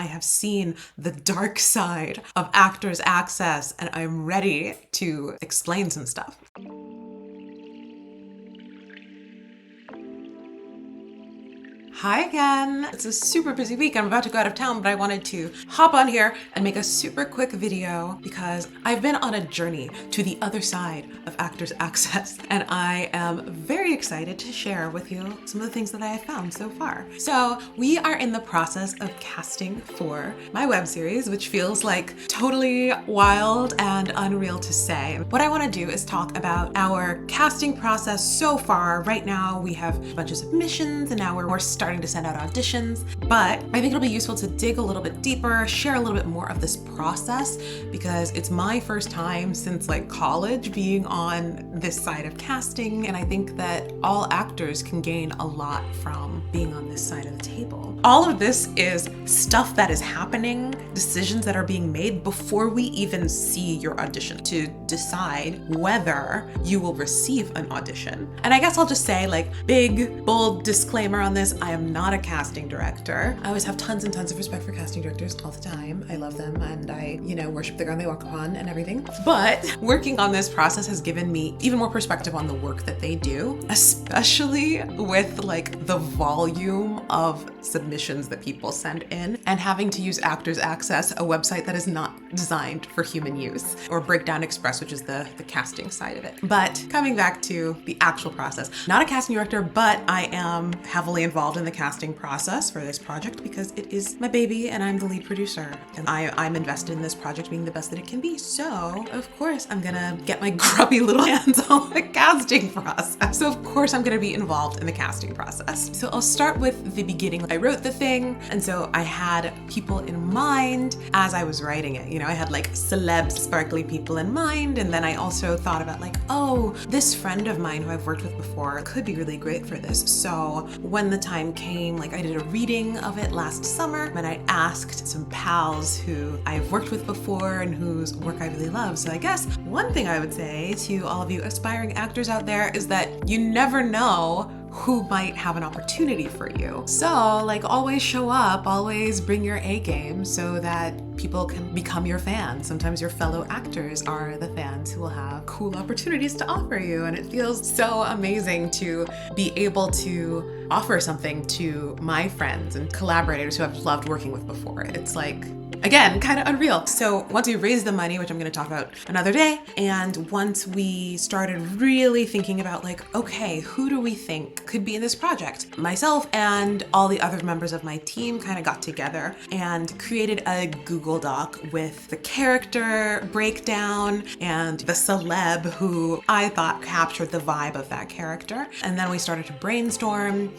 I have seen the dark side of Actors Access, and I'm ready to explain some stuff. Hi again. It's a super busy week. I'm about to go out of town, but I wanted to hop on here and make a super quick video because I've been on a journey to the other side of Actors Access, and I am very excited to share with you some of the things that I have found so far. So we are in the process of casting for my web series, which feels like totally wild and unreal to say. What I want to do is talk about our casting process so far. Right now we have a bunch of submissions, and now we're starting to send out auditions, but I think it'll be useful to dig a little bit deeper, share a little bit more of this process, because it's my first time since like college being on this side of casting, and I think that all actors can gain a lot from being on this side of the table. All of this is stuff that is happening, decisions that are being made before we even see your audition to decide whether you will receive an audition. And I guess I'll just say, like, big, bold disclaimer on this, I am not a casting director. I always have tons and tons of respect for casting directors all the time. I love them, and I, worship the ground they walk upon and everything. But working on this process has given me even more perspective on the work that they do, especially with like the volume of submissions that people send in, and having to use Actors Access, a website that is not designed for human use, or Breakdown Express, which is the casting side of it. But coming back to the actual process, not a casting director, but I am heavily involved in the casting process for this project because it is my baby and I'm the lead producer, and I'm invested in this project being the best that it can be. So of course I'm gonna get my grubby little hands on the casting process. So of course I'm gonna be involved in the casting process. So I'll start with the beginning. I wrote the thing, and so I had people in mind as I was writing it. I had like celeb, sparkly people in mind, and then I also thought about like, oh, this friend of mine who I've worked with before could be really great for this. So when the time came, like I did a reading of it last summer, and I asked some pals who I've worked with before and whose work I really love. So I guess one thing I would say to all of you aspiring actors out there is that you never know who might have an opportunity for you. So like, always show up, always bring your A game so that people can become your fans. Sometimes your fellow actors are the fans who will have cool opportunities to offer you, and it feels so amazing to be able to offer something to my friends and collaborators who I've loved working with before. It's like, again, kind of unreal. So once we raised the money, which I'm going to talk about another day, and once we started really thinking about like, okay, who do we think could be in this project? Myself and all the other members of my team kind of got together and created a Google Doc with the character breakdown and the celeb who I thought captured the vibe of that character. And then we started to brainstorm,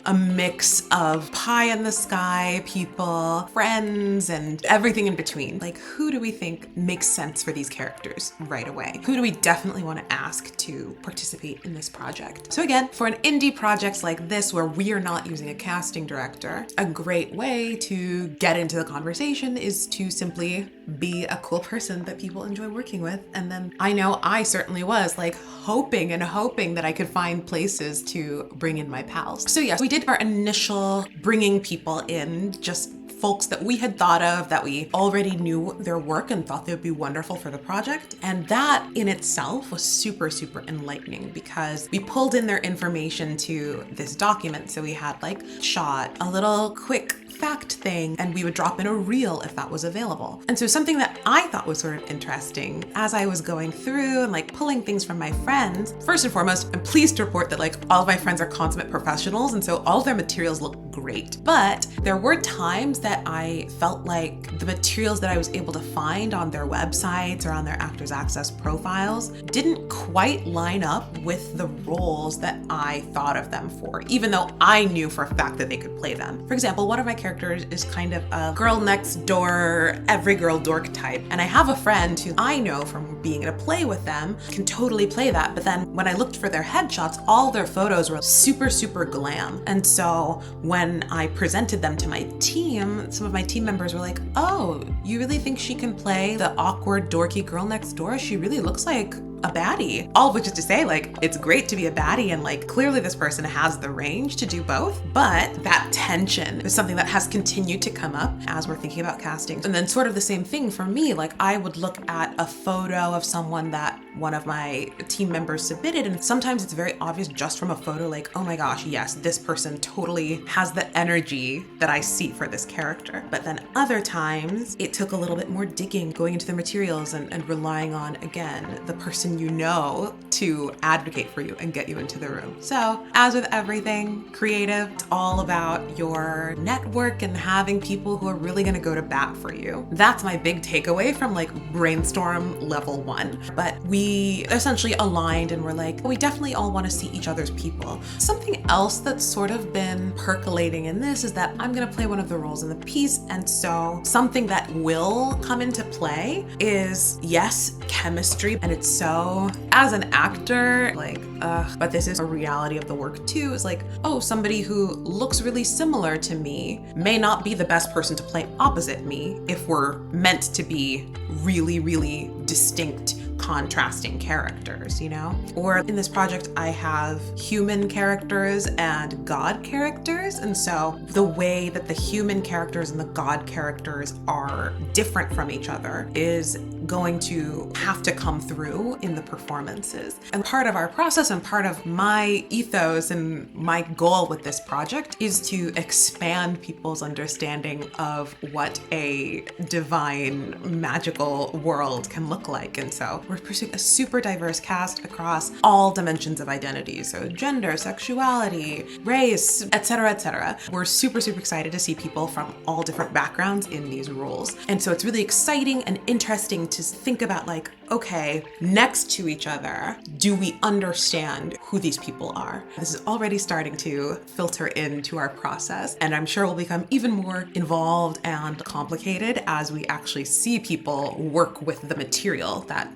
a mix of pie in the sky people, friends, and everything in between. Like, who do we think makes sense for these characters right away? Who do we definitely want to ask to participate in this project? So again, for an indie project like this, where we are not using a casting director, a great way to get into the conversation is to simply be a cool person that people enjoy working with. And then I know I certainly was like hoping that I could find places to bring in my pals. So yes, we did our initial bringing people in, just folks that we had thought of, that we already knew their work and thought they would be wonderful for the project. And that in itself was super, super enlightening because we pulled in their information to this document. So we had like shot, a little quick fact thing, and we would drop in a reel if that was available. And so something that I thought was sort of interesting as I was going through and like pulling things from my friends, first and foremost, I'm pleased to report that like all of my friends are consummate professionals, and so all of their materials look great. But there were times that I felt like the materials that I was able to find on their websites or on their Actors Access profiles didn't quite line up with the roles that I thought of them for, even though I knew for a fact that they could play them. For example, one of my characters is kind of a girl next door, every girl dork type. And I have a friend who I know from being in a play with them can totally play that. But then when I looked for their headshots, all their photos were super, super glam. And so when I presented them to my team, some of my team members were like, oh, you really think she can play the awkward, dorky girl next door? She really looks like a baddie. All of which is to say, like, it's great to be a baddie, and like clearly this person has the range to do both, but that tension is something that has continued to come up as we're thinking about casting. And then sort of the same thing for me, like I would look at a photo of someone that one of my team members submitted, and sometimes it's very obvious just from a photo, like, oh my gosh, yes, this person totally has the energy that I see for this character. But then other times it took a little bit more digging, going into the materials and relying on, again, the person you know to advocate for you and get you into the room. So as with everything creative, it's all about your network and having people who are really gonna go to bat for you. That's my big takeaway from like brainstorm level 1. But we essentially aligned and we're like, we definitely all wanna see each other's people. Something else that's sort of been percolating in this is that I'm gonna play one of the roles in the piece, and so something that will come into play is, yes, chemistry. And it's so, as an actor, like, but this is a reality of the work too, is like, oh, somebody who looks really similar to me may not be the best person to play opposite me if we're meant to be really, really distinct, contrasting characters, you know? Or in this project, I have human characters and God characters. And so the way that the human characters and the God characters are different from each other is going to have to come through in the performances. And part of our process and part of my ethos and my goal with this project is to expand people's understanding of what a divine, magical world can look like. And so we're pursuing a super diverse cast across all dimensions of identity. So gender, sexuality, race, etc., etc. We're super, super excited to see people from all different backgrounds in these roles. And so it's really exciting and interesting to think about, like, okay, next to each other, do we understand who these people are? This is already starting to filter into our process, and I'm sure will become even more involved and complicated as we actually see people work with the material that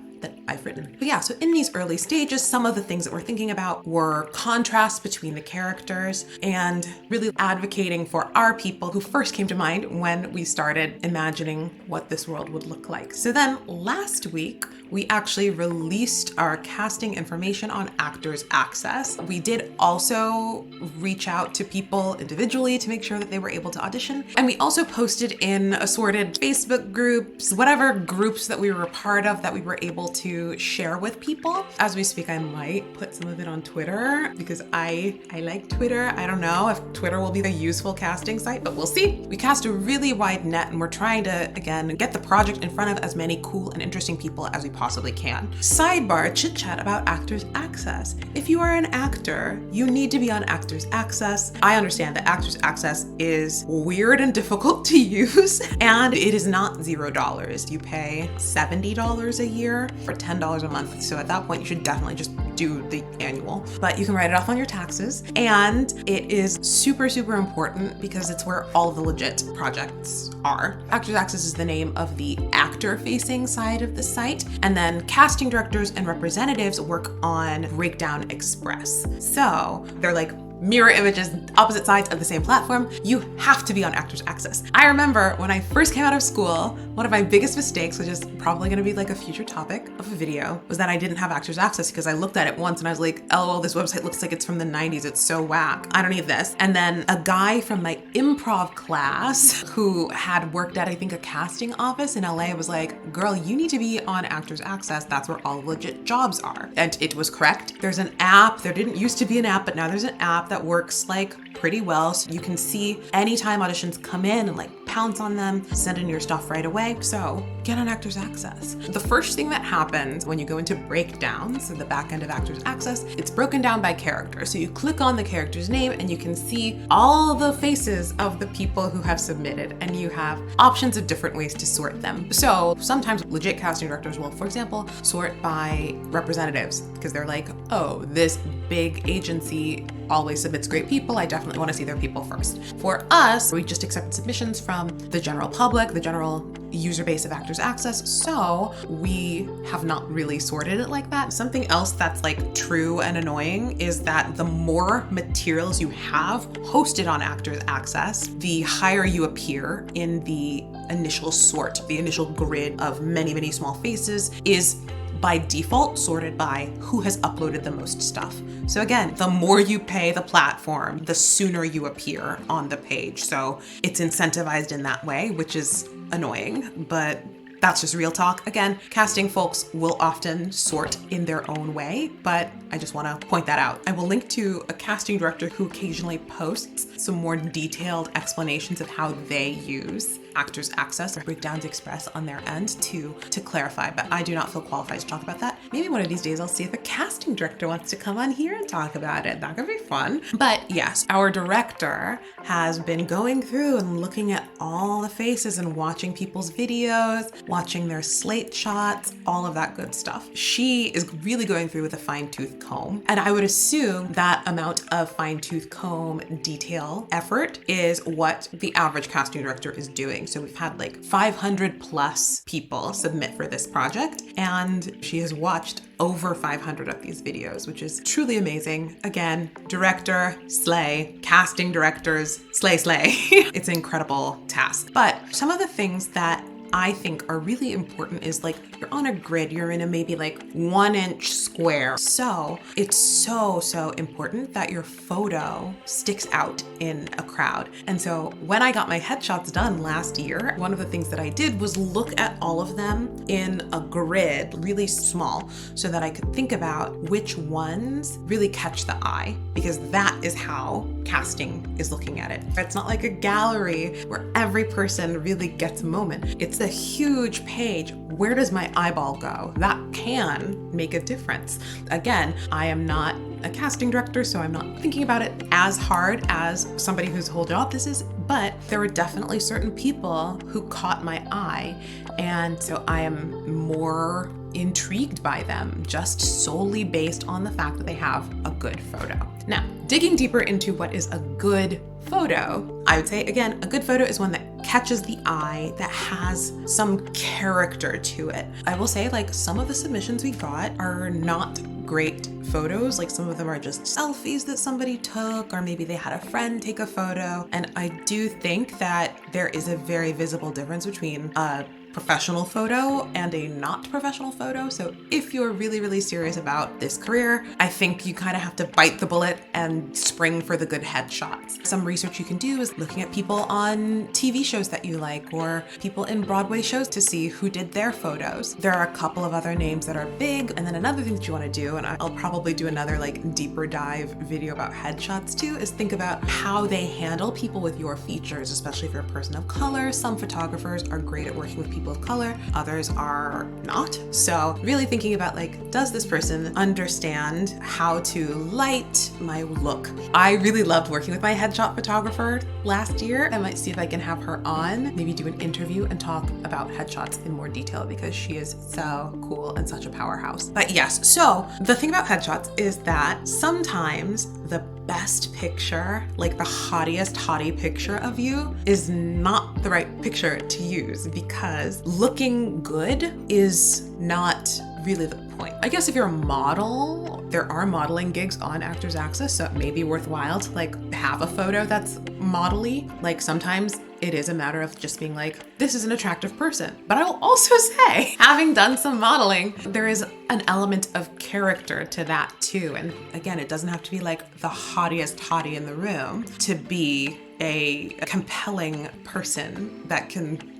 I've written. But yeah, so in these early stages, some of the things that we're thinking about were contrasts between the characters and really advocating for our people who first came to mind when we started imagining what this world would look like. So then last week, we actually released our casting information on Actors Access. We did also reach out to people individually to make sure that they were able to audition. And we also posted in assorted Facebook groups, whatever groups that we were a part of that we were able to share with people. As we speak, I might put some of it on Twitter because I like Twitter. I don't know if Twitter will be a useful casting site, but we'll see. We cast a really wide net and we're trying to, again, get the project in front of as many cool and interesting people as we possibly can. Sidebar, chit chat about Actors Access. If you are an actor, you need to be on Actors Access. I understand that Actors Access is weird and difficult to use, and it is not $0. You pay $70 a year or $10 a month. So at that point, you should definitely just do the annual, but you can write it off on your taxes. And it is super, super important because it's where all of the legit projects are. Actors Access is the name of the actor-facing side of the site. And then casting directors and representatives work on Breakdown Express. So they're like mirror images, opposite sides of the same platform. You have to be on Actors Access. I remember when I first came out of school, one of my biggest mistakes, which is probably gonna be like a future topic of a video, was that I didn't have Actors Access because I looked at it once and I was like, oh, this website looks like it's from the 90s. It's so whack. I don't need this. And then a guy from my improv class who had worked at, I think, a casting office in LA was like, girl, you need to be on Actors Access. That's where all legit jobs are. And it was correct. There's an app. There didn't used to be an app, but now there's an app that works like pretty well. So you can see anytime auditions come in and like pounce on them, send in your stuff right away. So get on Actors Access. The first thing that happens when you go into Breakdown, so the back end of Actors Access, it's broken down by character. So you click on the character's name and you can see all the faces of the people who have submitted, and you have options of different ways to sort them. So sometimes legit casting directors will, for example, sort by representatives because they're like, oh, this big agency always submits great people. I definitely want to see their people first. For us, we just accepted submissions from the general public, the general user base of Actors Access, so we have not really sorted it like that. Something else that's like true and annoying is that the more materials you have hosted on Actors Access, the higher you appear in the initial sort. The initial grid of many, many small faces is by default sorted by who has uploaded the most stuff. So again, the more you pay the platform, the sooner you appear on the page. So it's incentivized in that way, which is annoying, but that's just real talk. Again, casting folks will often sort in their own way, but I just want to point that out. I will link to a casting director who occasionally posts some more detailed explanations of how they use Actors Access or Breakdowns Express on their end to clarify, but I do not feel qualified to talk about that. Maybe one of these days I'll see if a casting director wants to come on here and talk about it. That could be fun. But yes, our director has been going through and looking at all the faces and watching people's videos, watching their slate shots, all of that good stuff. She is really going through with a fine-tooth comb. And I would assume that amount of fine-tooth comb detail effort is what the average casting director is doing. So we've had like 500 plus people submit for this project, and she has watched over 500 of these videos, which is truly amazing. Again, director, slay, casting directors, slay, slay. It's an incredible task. But some of the things that I think are really important is like you're on a grid, you're in a maybe like 1 inch square. So it's so important that your photo sticks out in a crowd. And so when I got my headshots done last year, one of the things that I did was look at all of them in a grid, really small, so that I could think about which ones really catch the eye, because that is how casting is looking at it. It's not like a gallery where every person really gets a moment. It's a huge page. Where does my eyeball go? That can make a difference. Again, I am not a casting director, so I'm not thinking about it as hard as somebody whose whole job this is, but there were definitely certain people who caught my eye, and so I am more intrigued by them just solely based on the fact that they have a good photo. Now, digging deeper into what is a good photo, I would say, again, a good photo is one that catches the eye, that has some character to it. I will say, like, some of the submissions we got are not great photos. Like, some of them are just selfies that somebody took, or maybe they had a friend take a photo. And I do think that there is a very visible difference between a professional photo and a not professional photo. So if you're really serious about this career, I think you kind of have to bite the bullet and spring for the good headshots. Some research you can do is looking at people on TV shows that you like, or people in Broadway shows, to see who did their photos. There are a couple of other names that are big. And then another thing that you want to do, and I'll probably do another like deeper dive video about headshots too, is think about how they handle people with your features, especially if you're a person of color. Some photographers are great at working with people of color, others are not. So really thinking about, like, does this person understand how to light my look? I really loved working with my headshot photographer last year. I might see if I can have her on, maybe do an interview and talk about headshots in more detail, because she is so cool and such a powerhouse. But yes, so the thing about headshots is that sometimes the best picture, like the hottiest hottie picture of you, is not the right picture to use, because looking good is not really the point. I guess if you're a model, there are modeling gigs on Actors Access, so it may be worthwhile to like have a photo that's modelly. Like, sometimes it is a matter of just being like, this is an attractive person. But I will also say, having done some modeling, there is an element of character to that too. And again, it doesn't have to be like the hottiest hottie in the room to be a compelling person that can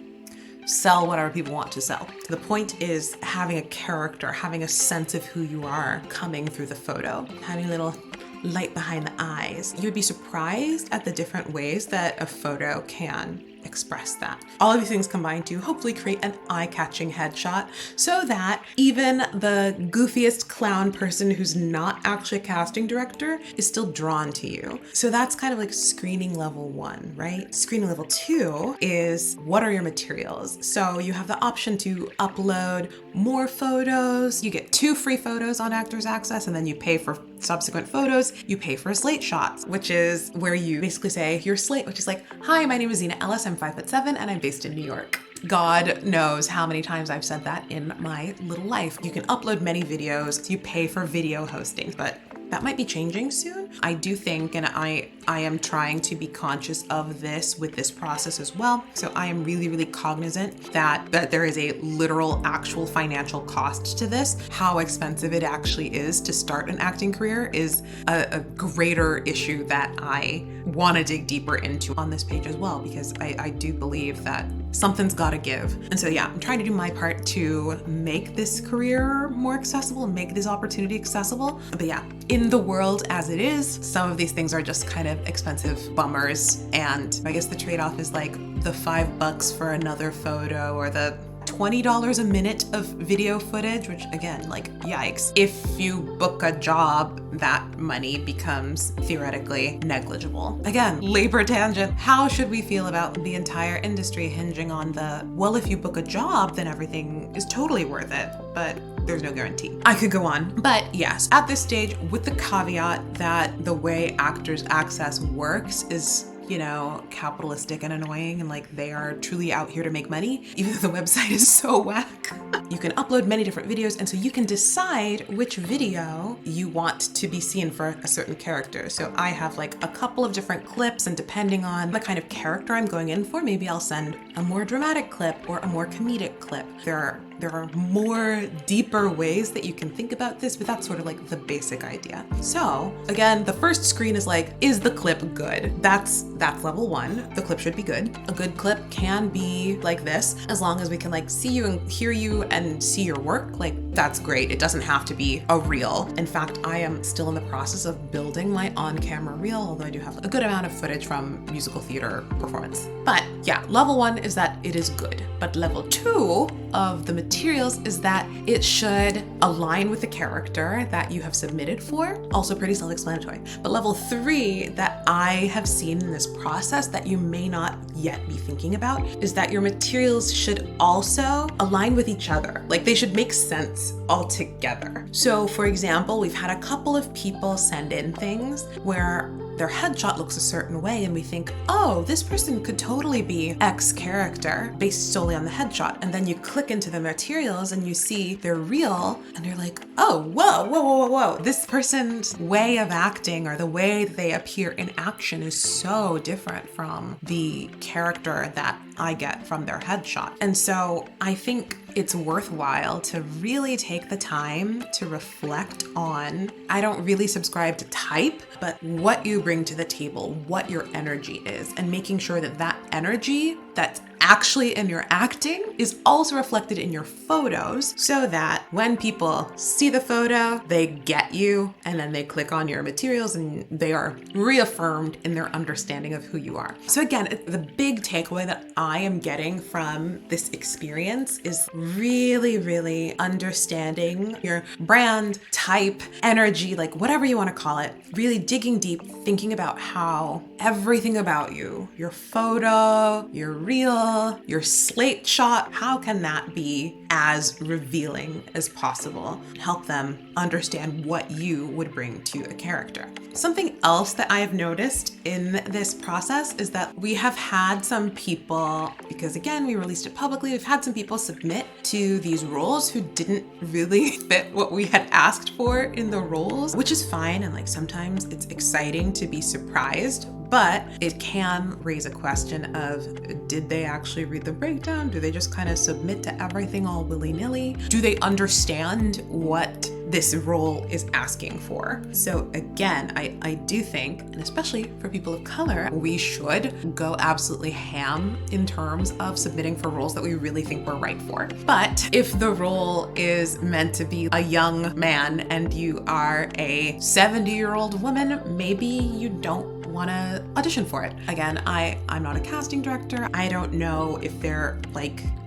sell whatever people want to sell. The point is having a character, having a sense of who you are coming through the photo, having a little light behind the eyes. You would be surprised at the different ways that a photo can express that. All of these things combine to hopefully create an eye-catching headshot, so that even the goofiest clown person who's not actually a casting director is still drawn to you. So that's kind of like screening level 1, right? Screening level 2 is, what are your materials? So you have the option to upload more photos. You get 2 free photos on Actors Access, and then you pay for subsequent photos. You pay for slate shots, which is where you basically say your slate, which is like, hi, my name is Zena Ellis. I'm 5'7" and I'm based in New York. God knows how many times I've said that in my little life. You can upload many videos. You pay for video hosting, but that might be changing soon. I do think, and I am trying to be conscious of this with this process as well. So I am really, really cognizant that there is a literal, actual financial cost to this. How expensive it actually is to start an acting career is a greater issue that I want to dig deeper into on this page as well, because I do believe that something's got to give. And so yeah, I'm trying to do my part to make this career more accessible and make this opportunity accessible. But yeah, in the world as it is, some of these things are just kind of expensive bummers. And I guess the trade-off is like the $5 for another photo, or the $20 a minute of video footage, which again, like, yikes. If you book a job, that money becomes theoretically negligible. Again, labor tangent. How should we feel about the entire industry hinging on the, well, if you book a job, then everything is totally worth it, but there's no guarantee. I could go on, but yes, at this stage, with the caveat that the way Actors Access works is, you know, capitalistic and annoying, and like they are truly out here to make money, even though the website is so whack. You can upload many different videos, and so you can decide which video you want to be seen for a certain character. So I have like a couple of different clips, and depending on the kind of character I'm going in for, maybe I'll send a more dramatic clip or a more comedic clip. There are more deeper ways that you can think about this, but that's sort of like the basic idea. So again, the first screen is like, is the clip good? That's level one. The clip should be good. A good clip can be like this, as long as we can like see you and hear you and see your work. Like, that's great. It doesn't have to be a reel. In fact, I am still in the process of building my on-camera reel, although I do have a good amount of footage from musical theater performance. But yeah, level one is that it is good. But level two of the materials is that it should align with the character that you have submitted for. Also pretty self-explanatory. But level three that I have seen in this process that you may not yet be thinking about is that your materials should also align with each other. Like, they should make sense all together. So for example, we've had a couple of people send in things where their headshot looks a certain way, and we think, oh, this person could totally be X character based solely on the headshot. And then you click into the materials and you see they're real, and you're like, oh, whoa. This person's way of acting, or the way they appear in action, is so different from the character that I get from their headshot. And so I think it's worthwhile to really take the time to reflect on, I don't really subscribe to type, but what you bring to the table, what your energy is, and making sure that that energy that's actually in your acting is also reflected in your photos, so that when people see the photo, they get you, and then they click on your materials and they are reaffirmed in their understanding of who you are. So again, the big takeaway that I am getting from this experience is really, really understanding your brand, type, energy, like whatever you want to call it, really digging deep, thinking about how everything about you, your photo, your reel, your slate shot, how can that be as revealing as possible? Help them understand what you would bring to a character. Something else that I have noticed in this process is that we have had some people, because again, we released it publicly, we've had some people submit to these roles who didn't really fit what we had asked for in the roles, which is fine. And like, sometimes it's exciting to be surprised, but it can raise a question of, did they actually read the breakdown? Do they just kind of submit to everything all willy-nilly? Do they understand what this role is asking for? So again, I do think, and especially for people of color, we should go absolutely ham in terms of submitting for roles that we really think we're right for. But if the role is meant to be a young man and you are a 70-year-old woman, maybe you don't want to audition for it. Again, I'm not a casting director. I don't know if there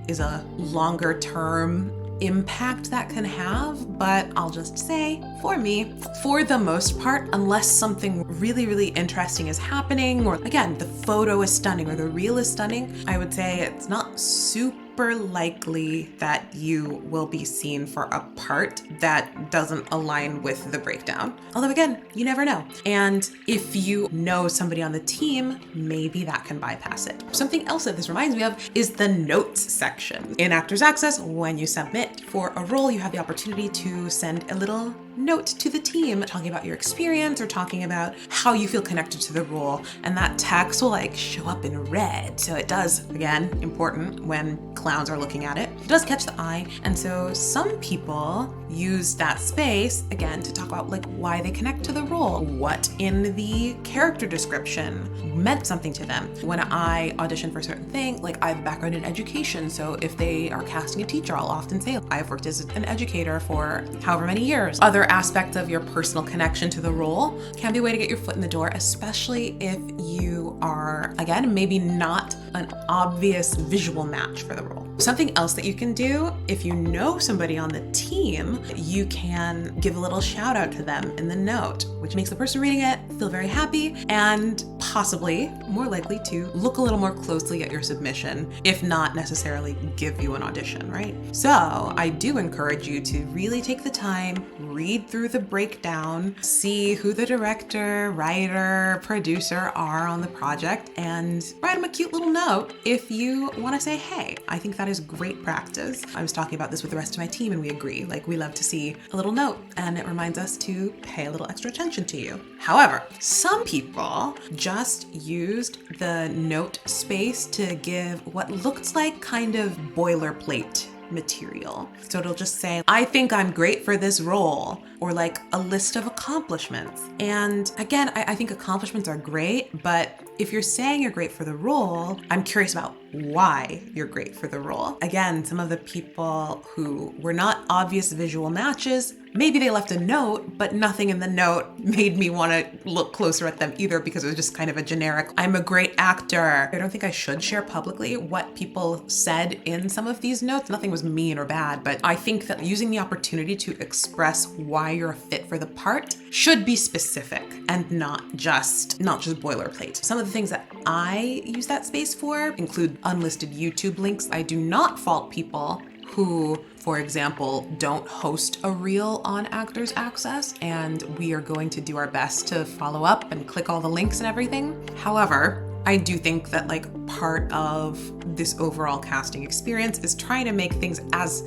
is a longer term impact that can have, but I'll just say, for me, for the most part, unless something really, really interesting is happening, or again, the photo is stunning or the reel is stunning, I would say it's not super super likely that you will be seen for a part that doesn't align with the breakdown. Although again, you never know. And if you know somebody on the team, maybe that can bypass it. Something else that this reminds me of is the notes section. In Actors Access, when you submit for a role, you have the opportunity to send a little note to the team talking about your experience or talking about how you feel connected to the role. And that text will like show up in red. So it does, again, important when clowns are looking at it. It does catch the eye. And so some people use that space again to talk about like why they connect to the role, what in the character description meant something to them. When I audition for a certain thing, like I have a background in education. So if they are casting a teacher, I'll often say, I've worked as an educator for however many years. Other aspects of your personal connection to the role can be a way to get your foot in the door, especially if you are, again, maybe not an obvious visual match for the role. Something else that you can do, if you know somebody on the team, you can give a little shout out to them in the note, which makes the person reading it feel very happy and possibly more likely to look a little more closely at your submission, if not necessarily give you an audition, right? So I do encourage you to really take the time, read through the breakdown, see who the director, writer, producer are on the project, and write them a cute little note if you want to say, hey, I think that is great practice. I was talking about this with the rest of my team and we agree. Like, we love to see a little note and it reminds us to pay a little extra attention to you. However, some people just used the note space to give what looks like kind of boilerplate material. So it'll just say, I think I'm great for this role, or like a list of accomplishments. And again, I think accomplishments are great, but if you're saying you're great for the role, I'm curious about why you're great for the role. Again, some of the people who were not obvious visual matches, maybe they left a note, but nothing in the note made me want to look closer at them either, because it was just kind of a generic, I'm a great actor. I don't think I should share publicly what people said in some of these notes. Nothing was mean or bad, but I think that using the opportunity to express why you're a fit for the part should be specific and not just boilerplate. Some of the things that I use that space for include unlisted YouTube links. I do not fault people who, for example, don't host a reel on Actors Access, and we are going to do our best to follow up and click all the links and everything. However, I do think that like part of this overall casting experience is trying to make things as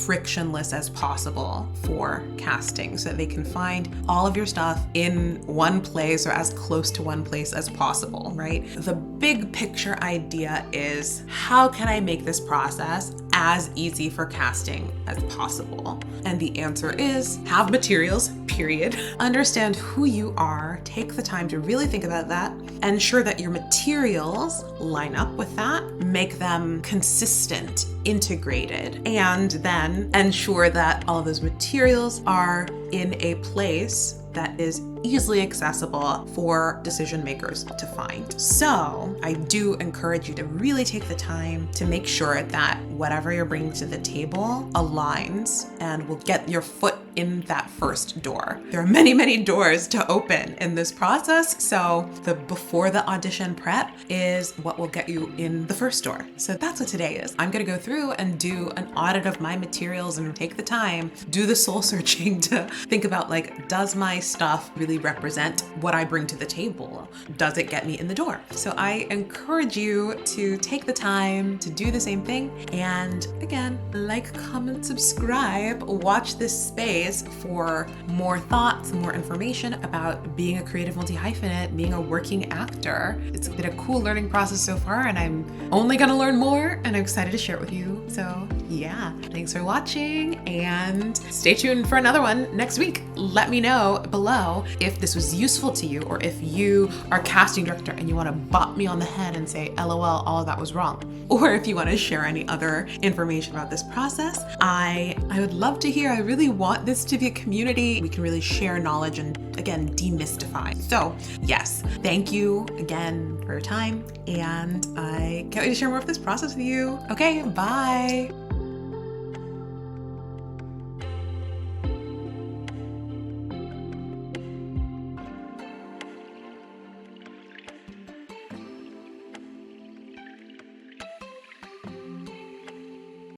frictionless as possible for casting, so that they can find all of your stuff in one place or as close to one place as possible, right? The big picture idea is, how can I make this process as easy for casting as possible? And the answer is, have materials, period. Understand who you are, take the time to really think about that, ensure that your materials line up with that, make them consistent, integrated, and then ensure that all of those materials are in a place that is easily accessible for decision makers to find. So I do encourage you to really take the time to make sure that whatever you're bringing to the table aligns and will get your foot in that first door. There are many, many doors to open in this process. So the before the audition prep is what will get you in the first door. So that's what today is. I'm gonna go through and do an audit of my materials and take the time, do the soul searching to think about like, does my stuff really represent what I bring to the table? Does it get me in the door? So I encourage you to take the time to do the same thing. And again, like, comment, subscribe, watch this space for more thoughts, more information about being a creative multi-hyphenate, being a working actor. It's been a cool learning process so far, and I'm only gonna learn more, and I'm excited to share it with you. So yeah, thanks for watching, and stay tuned for another one next week. Let me know below if this was useful to you, or if you are a casting director and you want to bop me on the head and say, LOL, all of that was wrong. Or if you want to share any other information about this process, I would love to hear. I really want this to be a community. We can really share knowledge and, again, demystify. So yes, thank you again for your time, and I can't wait to share more of this process with you. Okay, bye.